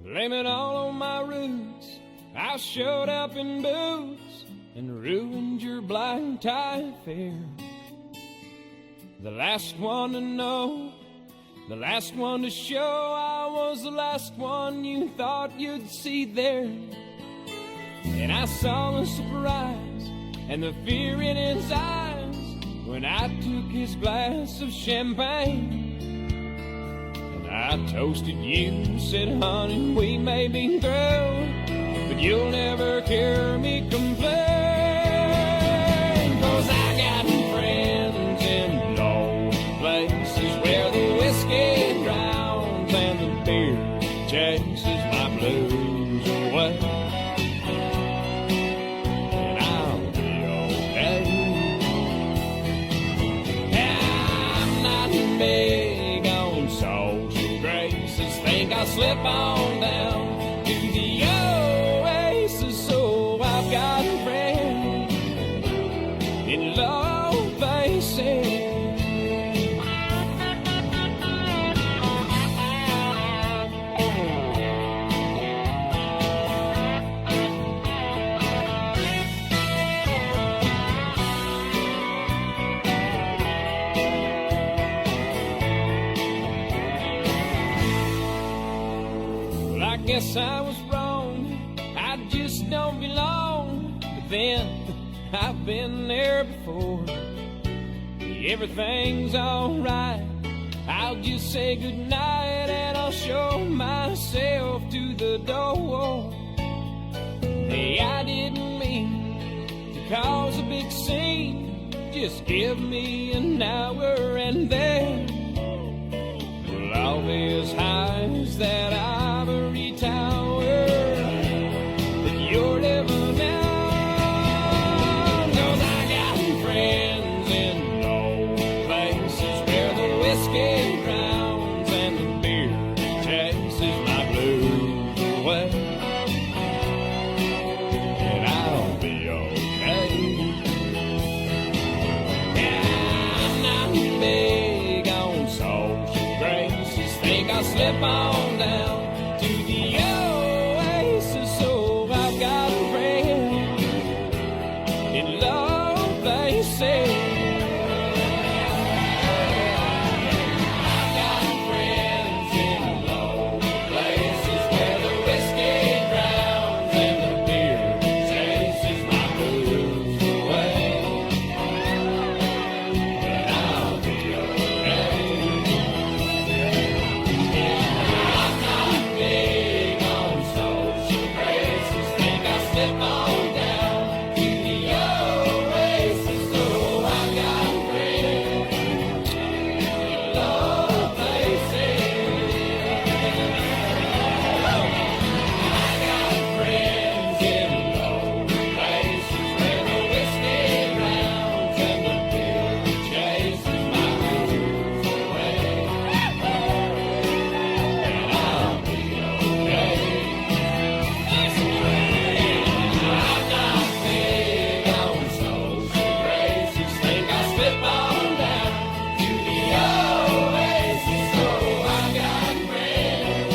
Blame it all on my roots. I showed up in boots and ruined your black tie affair. The last one to know, the last one to show, I was the last one you thought you'd see there. And I saw the surprise and the fear in his eyes when I took his glass of champagne. And I toasted you, said, honey, we may be through, but you'll never hear me complain. 'Cause I got friends in low places where the whiskey drowns and the beer chases my blues away. And I'll be okay. I'm not big on social graces. Think I'll slip on down to the oasis. So I've got a friend in low places. Well, I guess I was wrong. I just don't belong. But then I've been there before. Everything's alright. I'll just say goodnight and I'll show myself to the door. Hey, I didn't mean to cause a big scene. Just give me an hour and then we'll all be as high as that ivory tower that you're living in. 'Cause I got friends in low places where the whiskey drowns and the beer chases my blues away. And I'll be okay. Yeah, I'm not big on social graces. Think I'll slip on down to the oasis. So I've got a friend in low places. I've got friends in low places where the whiskey drowns and the beer chases my blues away. And I'll be okay. I'm not big on social graces. Think I'll slip on down to the oasis. So I've got friends in low places. I got friends in low places where the whiskey drowns and the beer chases my blues away. And I'll be okay. I'm not big on social graces. Think I'll slip on down to the oasis. So I've got friends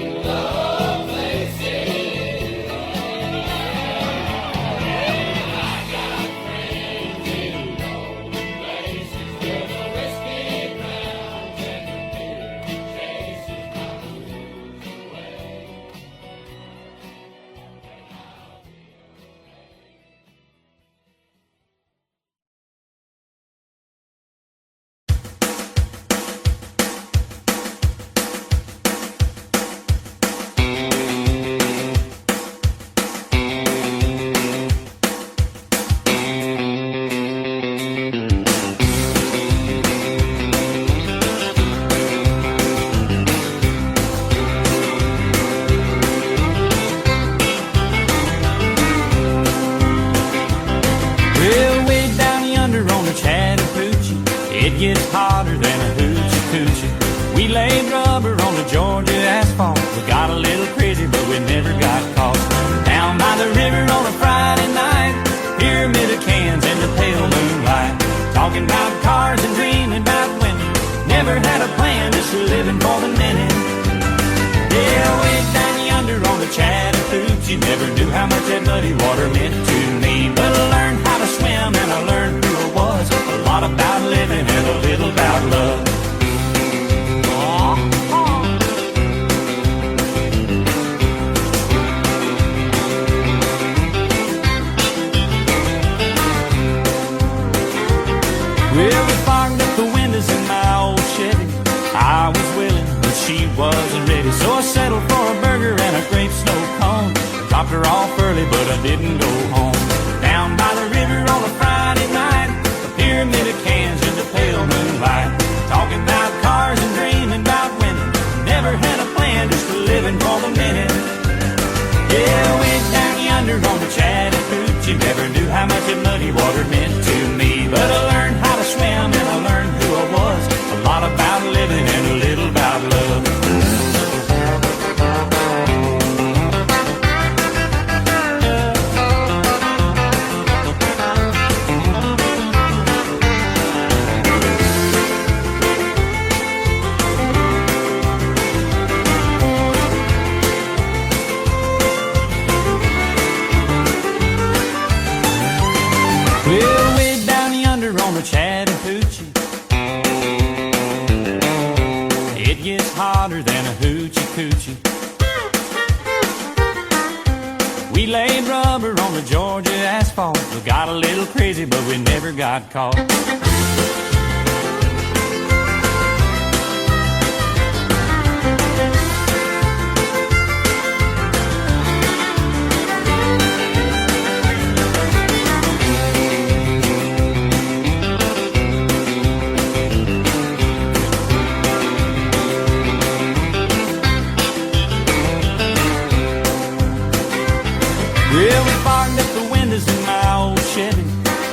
in low places. I got friends in low places where the whiskey drowns and the beer chases my blues away. Well, way down yonder on the Chattahoochee, it gets hotter than a hoochie coochie. We laid rubber on the Georgia asphalt. We got a little crazy, but we never got caught. Down by the river on a Friday night, pyramid of cans in the pale moonlight. Talking about cars and dreaming about women. Never had a plan, just living for the minute. Yeah, hoochie. Never knew how much that muddy water meant to me. But I learned how to swim and I learned who I was. A lot about living and a little about love. Well, we fogged up the windows in my old Chevy. I was willing, but she wasn't ready. So I settled for a burger and a grape snow cone. Dropped her off early, but I didn't go home. Down by the river on a Friday night, a pyramid of cans in the pale moonlight. Talking about cars and dreaming about women. Never had a plan, just living for the minute. Yeah, way down yonder on the Chattahoochee. Never knew how much that muddy water meant to me. But I learned how to swim and I learned who I was. A lot about living and a little about love. Well, way down yonder on the Chattahoochee, it gets hotter than a hoochie coochie. We laid rubber on the Georgia asphalt. We got a little crazy, but we never got caught. Well, we fogged up the windows in my old Chevy.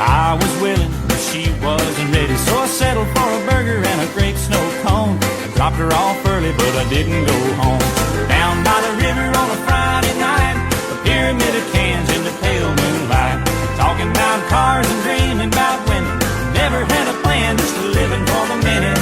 I was willing, but she wasn't ready. So I settled for a burger and a grape snow cone. I dropped her off early, but I didn't go home. Down by the river on a Friday night, a pyramid of cans in the pale moonlight. Talking about cars and dreaming about women. Never had a plan, just living for the minute.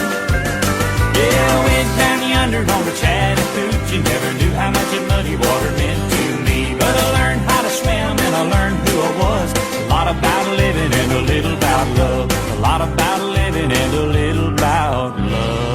Yeah, way down yonder on the Chattahoochee. Never knew how much that muddy water meant to me. But I learned how to swim and I learned who I was. A lot about living and a little about love. A lot about living and a little about love.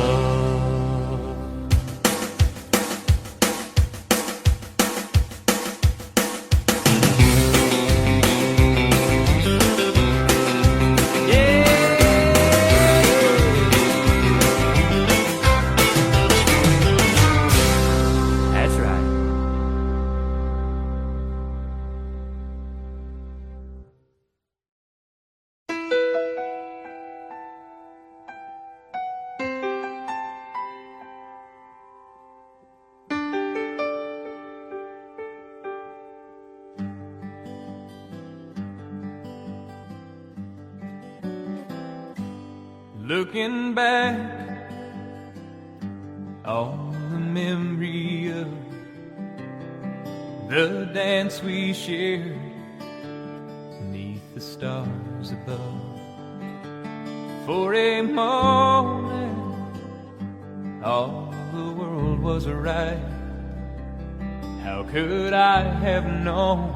Looking back on the memory of the dance we shared beneath the stars above. For a moment, all the world was right. How could I have known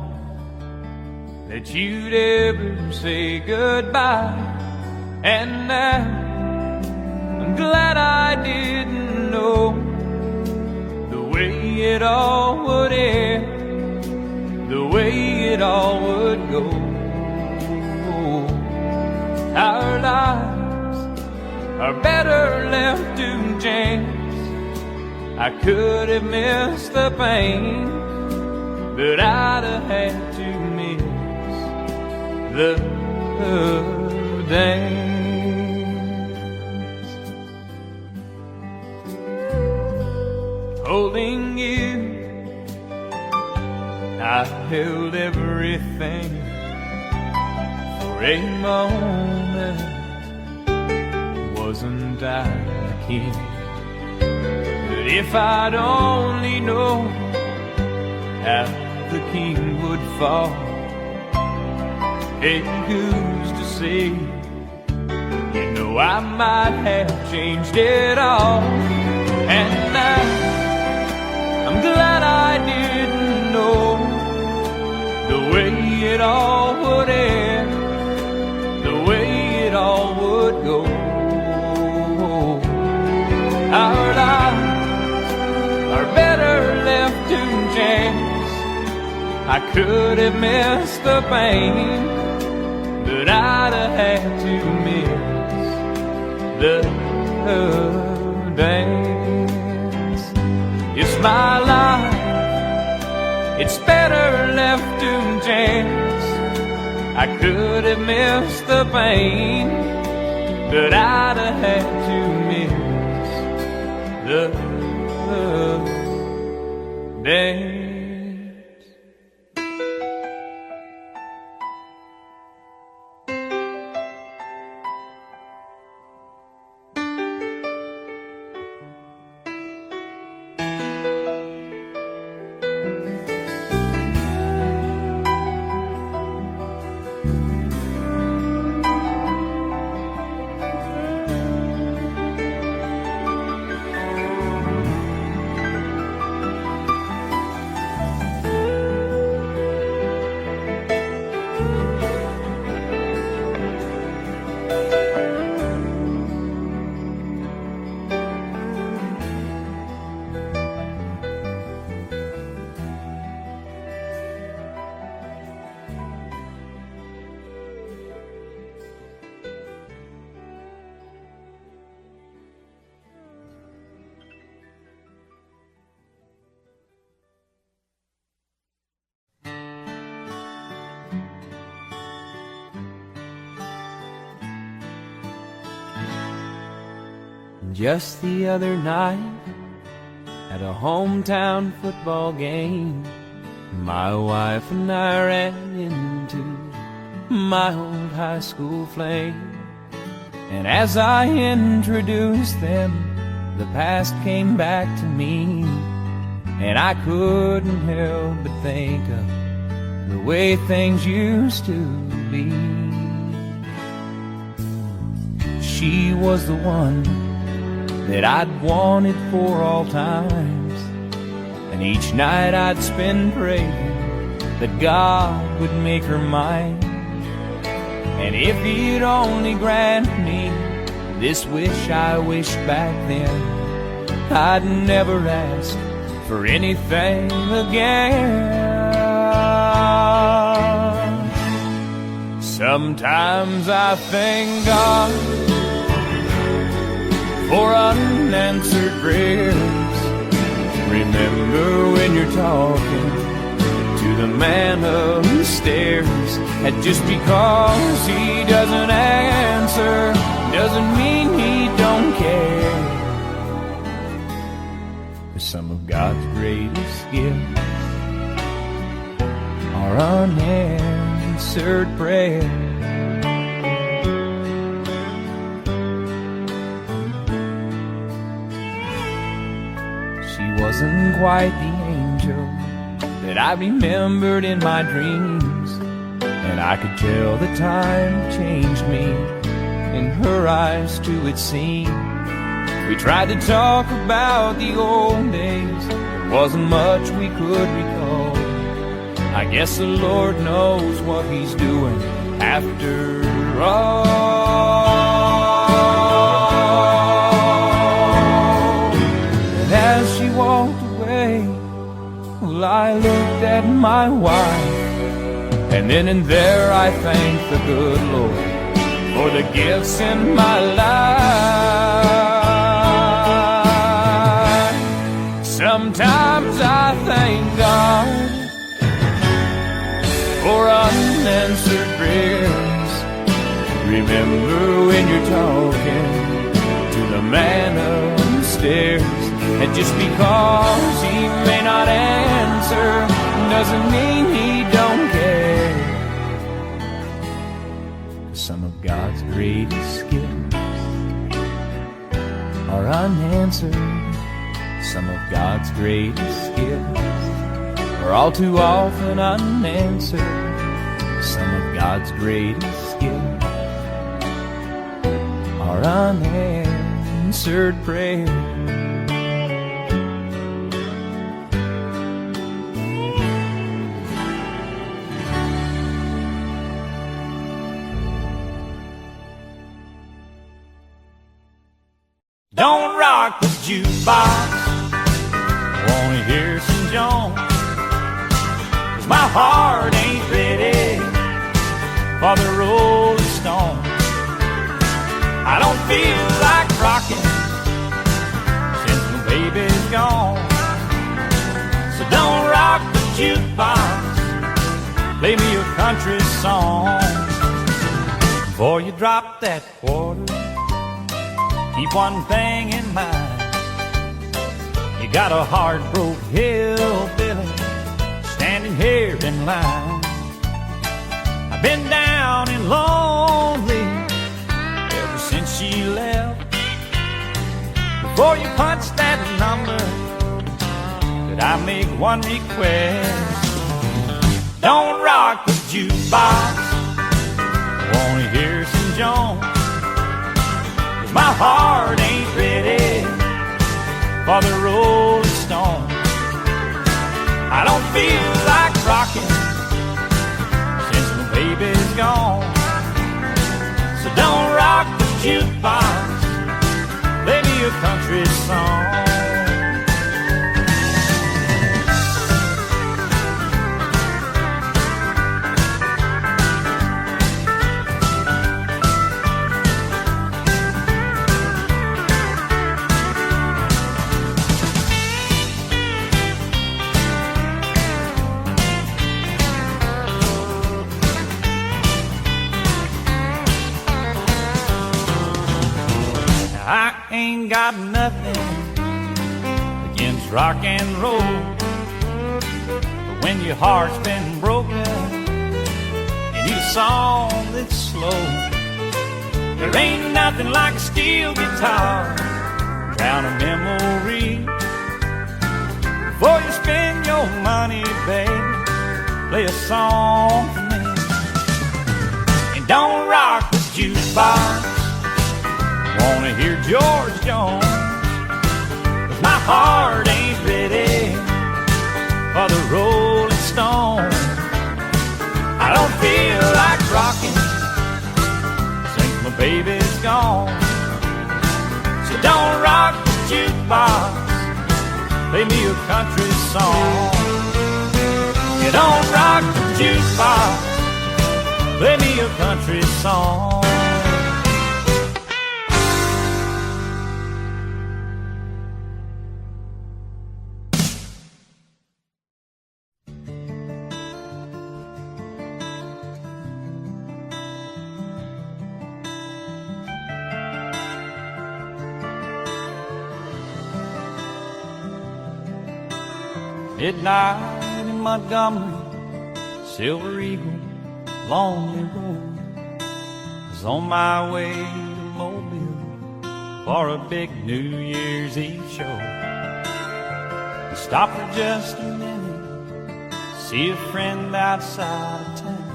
that you'd ever say goodbye? And now I'm glad I didn't know the way it all would end, the way it all would go. Our lives are better left to chance. I could have missed the pain, but I'd have had to miss the dance. Holding you, I held everything. For a moment, wasn't I the king? But if I'd only known how the king would fall, hey, who's to say? You know I might have changed it all. And now I'm glad I didn't know way it all would end, the way it all would go. Our lives are better left to chance. I could have missed the pain, but I'd have had to miss the dance. It's my life, it's better left to chance. I could have missed the pain, but I'd have had to miss the dance. Just the other night, at a hometown football game, my wife and I ran into my old high school flame. And as I introduced them, the past came back to me, and I couldn't help but think of the way things used to be. She was the one that I'd wanted for all times, and each night I'd spend praying that God would make her mine. And if He'd only grant me this wish I wished back then, I'd never ask for anything again. Sometimes I thank God for unanswered prayers. Remember when you're talking to the man upstairs, and just because he doesn't answer doesn't mean he don't care. Some of God's greatest gifts are unanswered prayers. Wasn't quite the angel that I remembered in my dreams, and I could tell the time changed me. In her eyes too it seemed. We tried to talk about the old days, there wasn't much we could recall. I guess the Lord knows what He's doing after all. As she walked away, well, I looked at my wife, and then and there I thanked the good Lord for the gifts in my life. Sometimes I thank God for unanswered prayers. Remember when you're talking to the man upstairs, and just because he may not answer doesn't mean he don't care. Some of God's greatest gifts are unanswered. Some of God's greatest gifts are all too often unanswered. Some of God's greatest gifts are unanswered prayers. rock the jukebox. Wanna hear some Jones, 'cause my heart ain't ready for the Rolling Stones. I don't feel like rocking since my baby's gone. So don't rock the jukebox, play me a country song. Before you drop that quarter, keep one thing in mind. You got a heart-broke hillbilly standing here in line. I've been down and lonely ever since she left. Before you punch that number, could I make one request? Don't rock the jukebox, wanna hear some Jones, 'cause my heart ain't ready for the Rolling Stones. I don't feel like rocking since my baby's gone. So don't rock the jukebox, play me a country song. I ain't got nothing against rock and roll, but when your heart's been broken, you need a song that's slow. There ain't nothing like a steel guitar, drown a memory. Before you spend your money, baby, play a song for me. And don't rock the jukebox, wanna hear George Jones, 'cause my heart ain't ready for the Rolling Stones. I don't feel like rocking since my baby's gone. So don't rock the jukebox, play me a country song. You don't rock the jukebox, play me a country song. Midnight in Montgomery, Silver Eagle, lonely road. Was on my way to Mobile for a big New Year's Eve show. I stopped for just a minute, see a friend outside of town.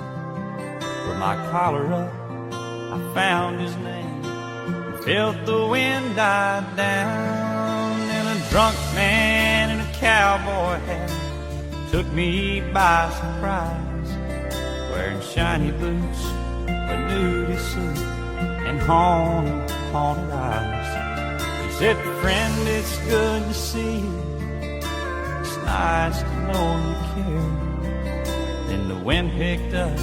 With my collar up, I found his name, felt the wind die down, and a drunk man in a cowboy hat took me by surprise, wearing shiny boots, a nudie suit, and haunted eyes. He said, "Friend, it's good to see you. It's nice to know you care." Then the wind picked up,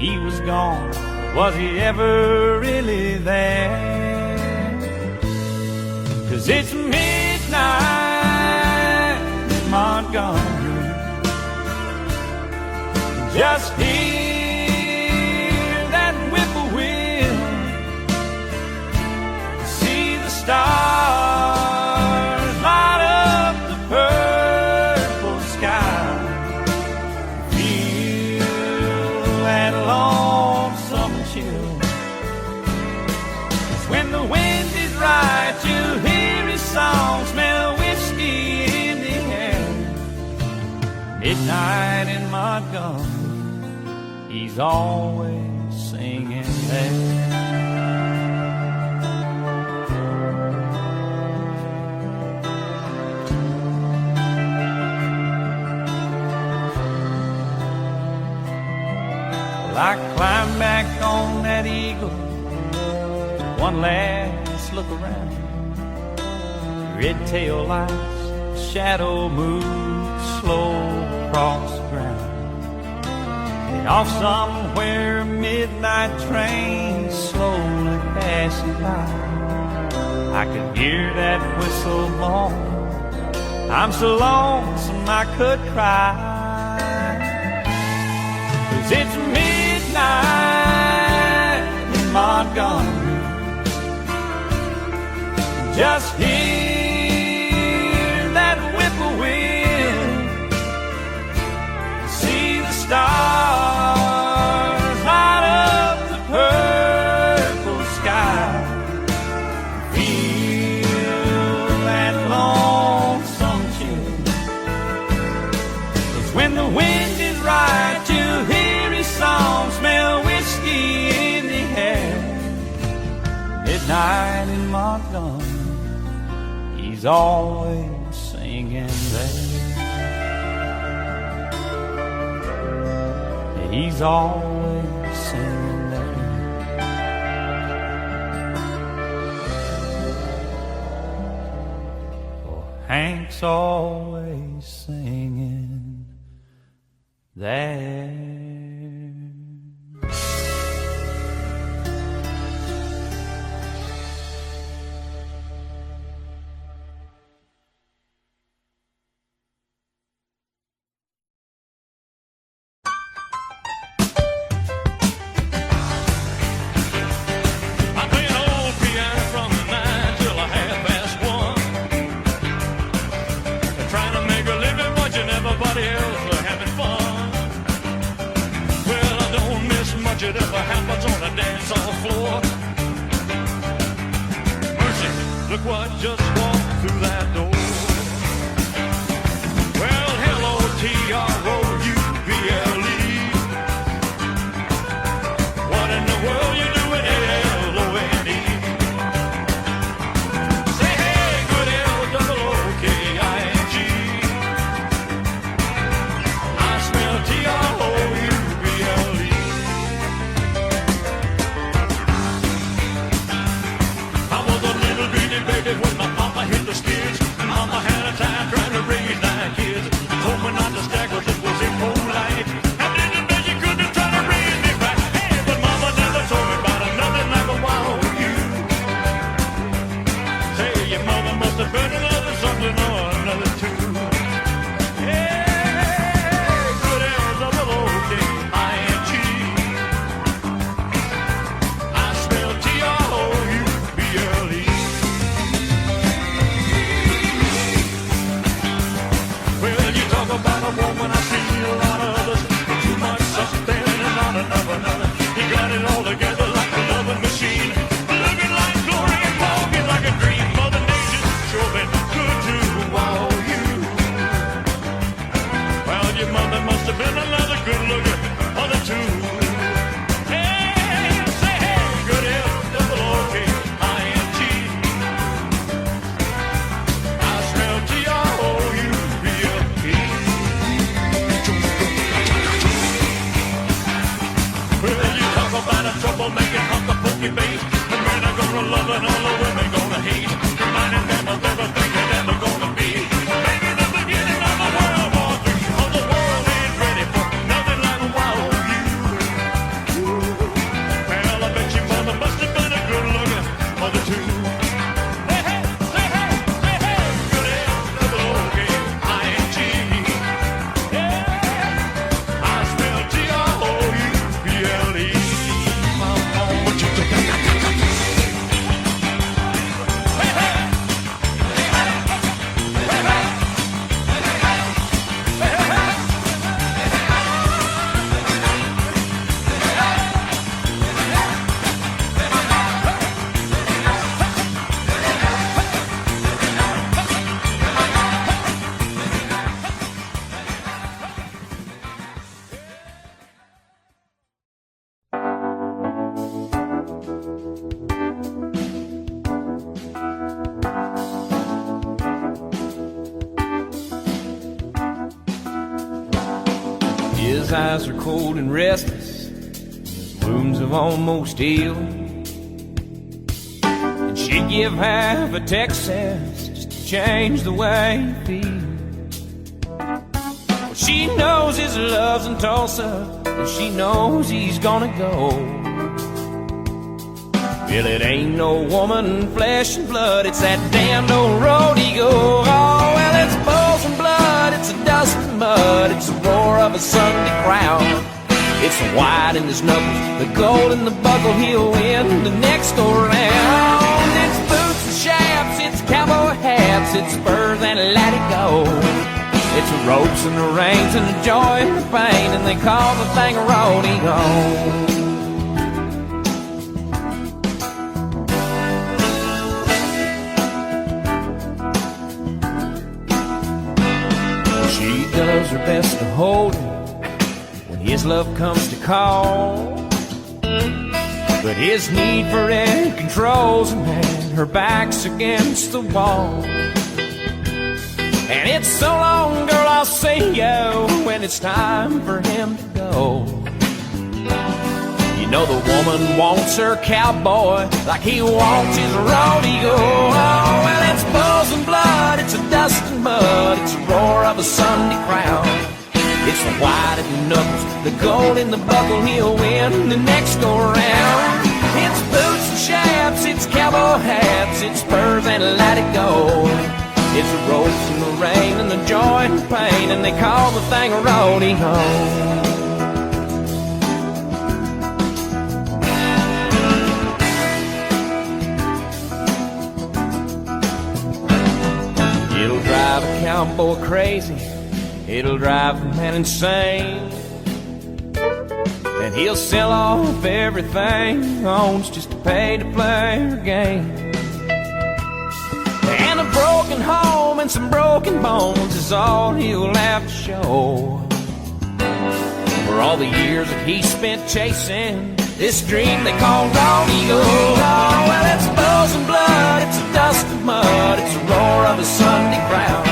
he was gone. Was he ever really there? 'Cause it's midnight in Montgomery, just hear that whippoorwill, see the stars light up the purple sky, feel that lonesome chill. 'Cause when the wind is right, you'll hear his song, smell whiskey in the air. Midnight in Montgomery, he's always singing there. Well, I climbed back on that eagle, one last look around. red tail lights, shadow moves slow across the ground. And off somewhere, a midnight train slowly passing by. I could hear that whistle blow. I'm so lonesome I could cry. 'Cause it's midnight in Montgomery. Just hear that whippoorwill, see the stars light up the purple sky, feel that lonesome chill. 'Cause when the wind is right, you hear his song, smell whiskey in the air. Midnight in Montgomery, he's always singing there. He's always singing there. Oh, Hank's always singing there. Whatever happens on the dance hall floor. Mercy, look what just walked through that door. Well, hello, TROUBLE. What in the world you doing, LONE? Say hey, good LOOKING. I smell TROUBLE. Baby, when my papa hit the skids, mama had a time trying to raise 9 kids. Told me not to stagger, this was impolite. And then the day you couldn't try to raise me right. Hey, but mama never told me about nothing like a wild you. Say your mother must have been another something or another too. Hey, good LOOKING. I smell TROUBLE. About a woman, I've seen a lot of others. Too much something and not enough another. He got it all together like a loving machine. Looking like glory and talking like a dream. Mother Nature's sure been good to all you. Well, your mother must have been another good looker or the two. Hey, say hey, good LOOKING. I smell TROUBLE. About a troublemaking hunk of pokey bait. The men are gonna love and all the women gonna hate. Reminding them of everything they're never gonna be. Maybe the beginning of a World War III. Oh, the world ain't ready for nothing like a wild you. Well, I bet your mother must have been a good looker for the two. Hey, hey, say hey, say hey, good LOOKING. Yeah, I smell TROUBLE. His eyes are cold and restless, his wounds have almost healed. And she'd give half of Texas just to change the way he feels. Well, she knows his love's in Tulsa, and she knows he's gonna go. Well, it ain't no woman, flesh and blood, it's that damned old road he go. Oh, well, it's bulls and blood, it's a dust and mud, it's the roar of a Sunday crowd. It's the white in his knuckles, the gold in the buckle, he'll win the next go round. It's boots and shafts, it's cowboy hats, it's spurs and let it go. It's the ropes and the reins and the joy and the pain, and they call the thing a rodeo. She does her best to hold him when his love comes to call, but his need for it controls him, and her back's against the wall. And it's so long, girl, I'll say yo when it's time for him to go. You know the woman wants her cowboy like he wants his rodeo. Oh, well, it's bulls and blood, it's a dust and mud, it's the roar of a Sunday crowd. It's the white in the knuckles, the gold in the buckle, he'll win the next go round. It's boots and shafts, it's cowboy hats, it's spurs and let it go. It's the ropes and the rain and the joy and the pain, and they call the thing a rodeo. It'll drive a cowboy crazy, it'll drive a man insane, and he'll sell off everything he owns just to pay to play her game. And a broken home and some broken bones is all he'll have to show for all the years that he spent chasing this dream they call rodeo. Oh, well, it's bulls and blood, it's a dust and mud, it's the roar of a Sunday crowd.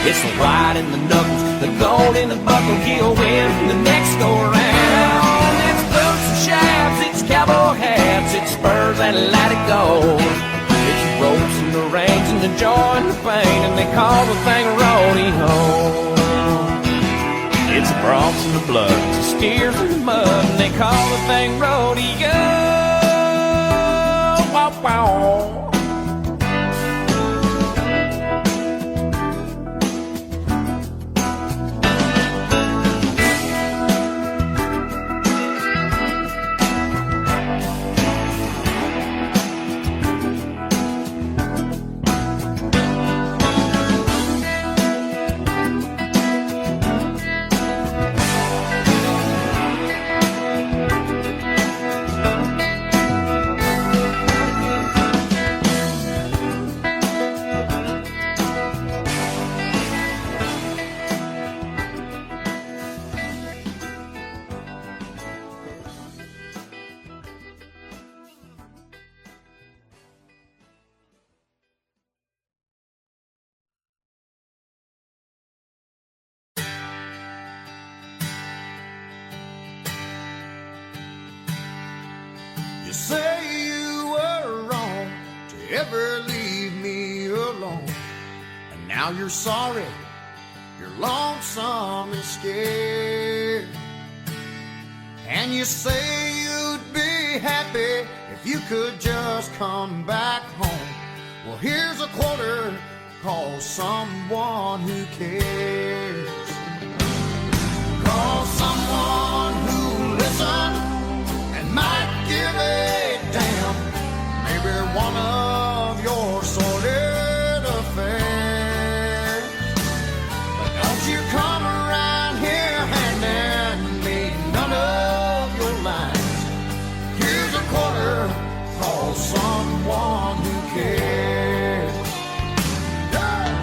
It's the white in the knuckles, the gold in the buckle, he'll win the next go round. It's boots and shafts, it's cowboy hats, it's spurs and let it go. It's the ropes and the reins and the joy and the pain, and they call the thing a rodeo. It's the broncs and the blood, it's the steers and the mud, and they call the thing rodeo. Wow, wow. You say you were wrong to ever leave me alone, and now you're sorry, you're lonesome and scared. And you say you'd be happy if you could just come back home. Well, here's a quarter, call someone who cares. Call someone who'll listen and might give a damn. Maybe one of your sordid affairs. But don't you come around here handing me none of your lines. Here's a quarter, call someone who cares. Yeah.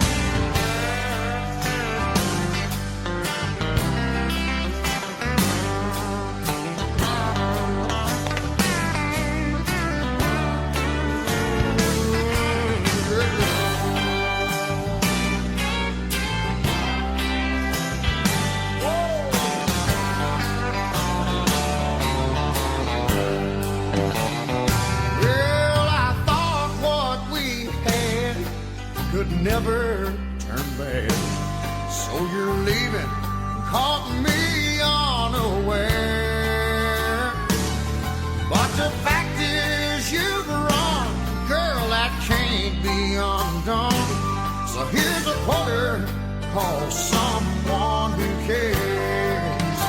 Here's a quarter, call someone who cares.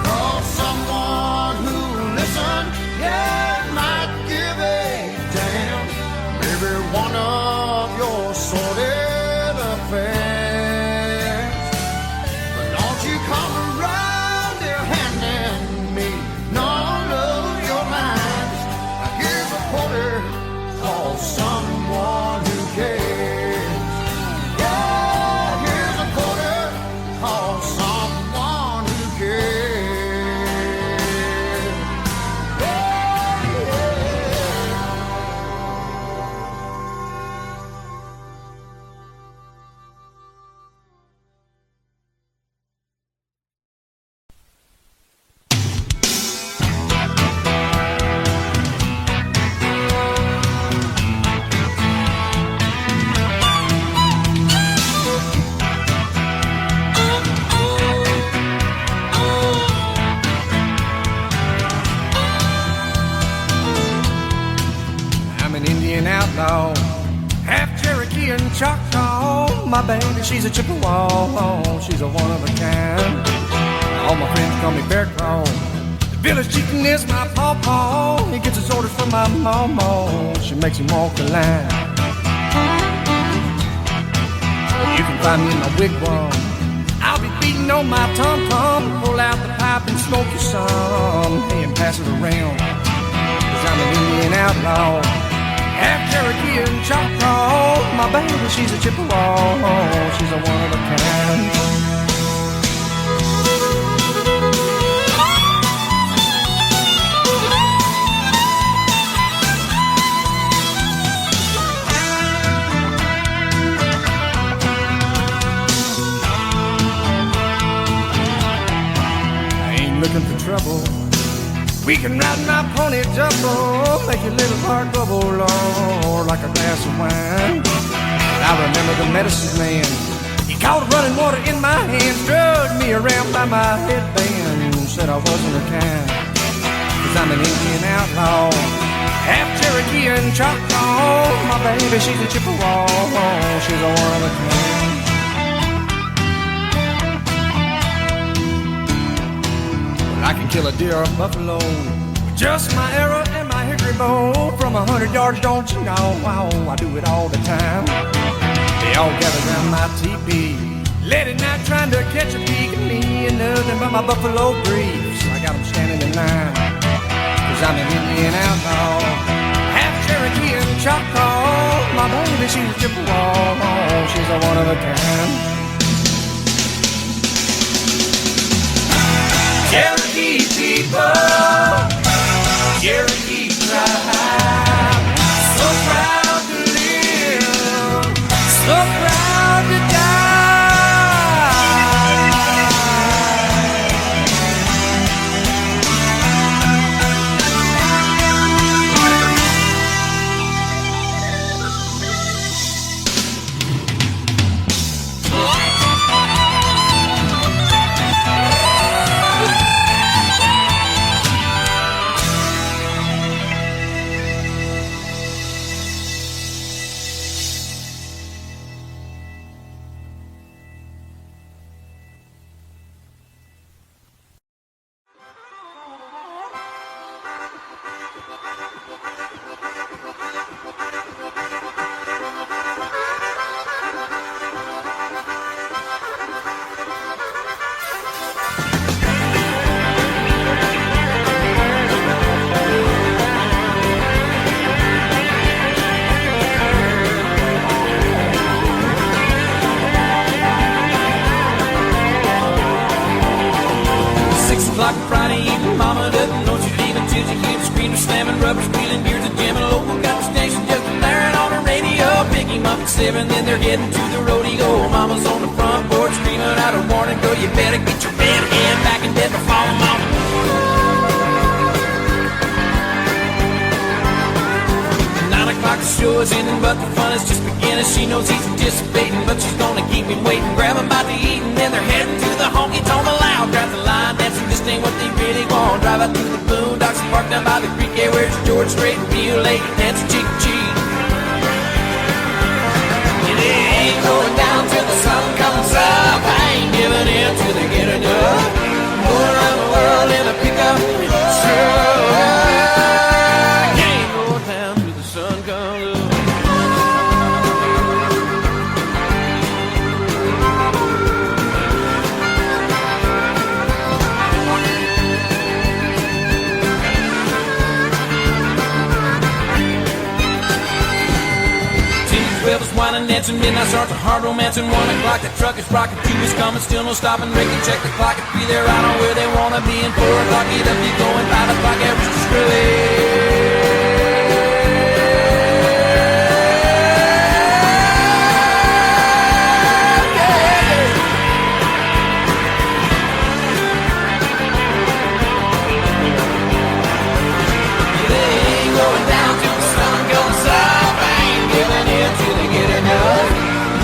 Call someone who'll listen, yeah, might give a damn. Every one of your sordid affairs. But don't you come around there handing me none of your lines. Here's a quarter, call someone who cares. Yeah, here's a quarter, call someone who cares. Yeah, yeah. I'm an Indian outlaw, half Cherokee and Choctaw. My baby, she's a Chippewa, she's a one of a kind. All my friends call me Bear Claw. The village chieftain is my pawpaw. He gets his orders from my mama, she makes him walk the line. You can find me in my wigwam, I'll be beating on my tom-tom. Pull out the pipe and smoke you some, hey, and pass it around. 'Cause I'm an Indian outlaw, half Cherokee and Choctaw. My baby, she's a Chippewa, she's a one of a kind. I ain't looking for trouble. We can ride my pony double, make your little heart bubble, Lord, like a glass of wine. I remember the medicine man, he caught running water in my hands, drugged me around by my headband, said I wasn't her kind. 'Cause I'm an Indian outlaw, half Cherokee and Choctaw. My baby, she's a Chippewa, she's a one of a kind. I can kill a deer or a buffalo with just my arrow and my hickory bow. From 100 yards, don't you know? Wow, I do it all the time. They all gather around my teepee, late at night trying to catch a peek at me and nothing but my buffalo briefs. I got them standing in line, 'cause I'm an Indian outlaw, half Cherokee and Choctaw. My baby, she's a Chippewa, she's a one of a kind. Cherokee people, Cherokee tribe, so proud to live, so proud to die. Friday evening, mama doesn't know she's leaving till she hears screaming, slamming, rubber, squealing, beers and jamming. Local got the station just blaring on the radio. Pick him up at 7, then they're heading to the rodeo. Mama's on the front porch screaming out a warning, girl, you better get your bed hand back in bed before mama. 9 o'clock, the show is ending, but the fun is just beginning. She knows he's anticipating, but she's gonna keep him waiting. Grab him by the eat, and then they're heading to the honky tonk loud. Grab the line, dancing, just ain't what they really want. Drive out through the boondocks and park down by the creek. Yeah, where's George Strait and Rio Lake, dancing cheek to cheek. It ain't going down till the sun comes up. I ain't giving in till they get enough. Going around the world in a pickup truck. Ain't going down till the sun comes up. Whining, dancing, midnight starts a hard romancing. 1 o'clock, the truck is rocking. 2 is coming, still no stopping. Breaking, check the clock. At 3, they're out on where they wanna be. And 4 o'clock, get up, keep going. 5 o'clock, average to screwy.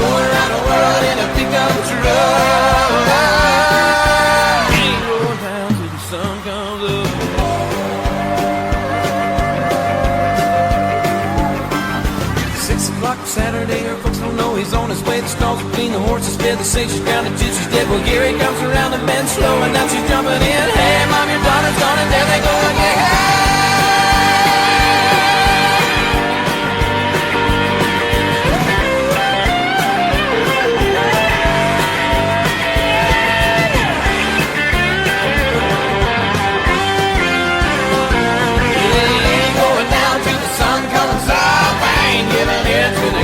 Going around the world in a pickup truck. Ain't going down till the sun comes up. 6 o'clock Saturday, her folks don't know he's on his way. The stalls are clean, the horses fed, the say she's grounded, she's dead. Well, here he comes around the bend slow, and now she's jumping in. Hey, mom, your daughter's gone, and there they go again.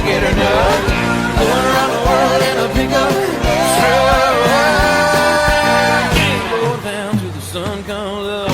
Get enough. Going around the world in a pickup truck. Can't go down till the sun comes up.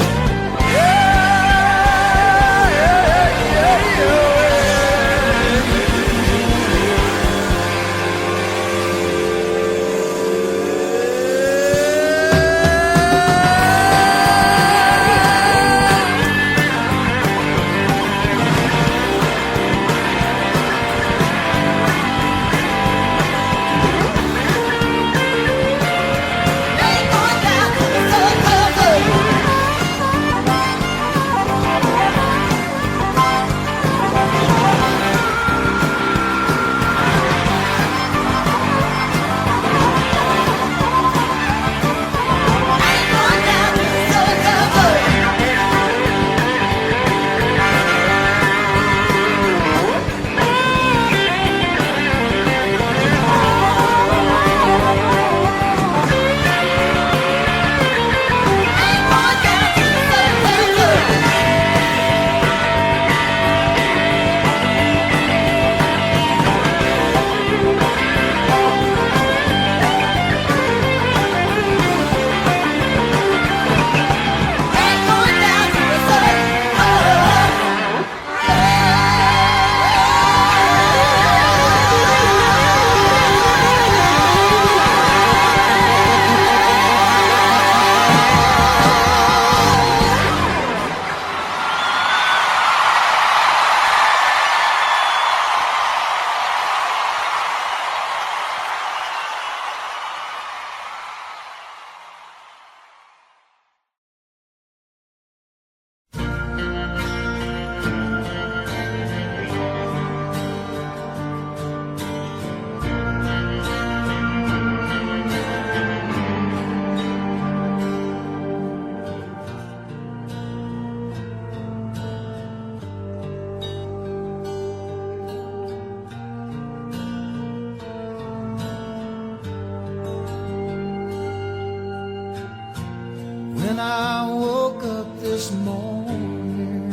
When I woke up this morning,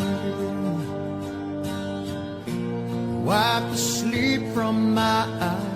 wiped the sleep from my eyes.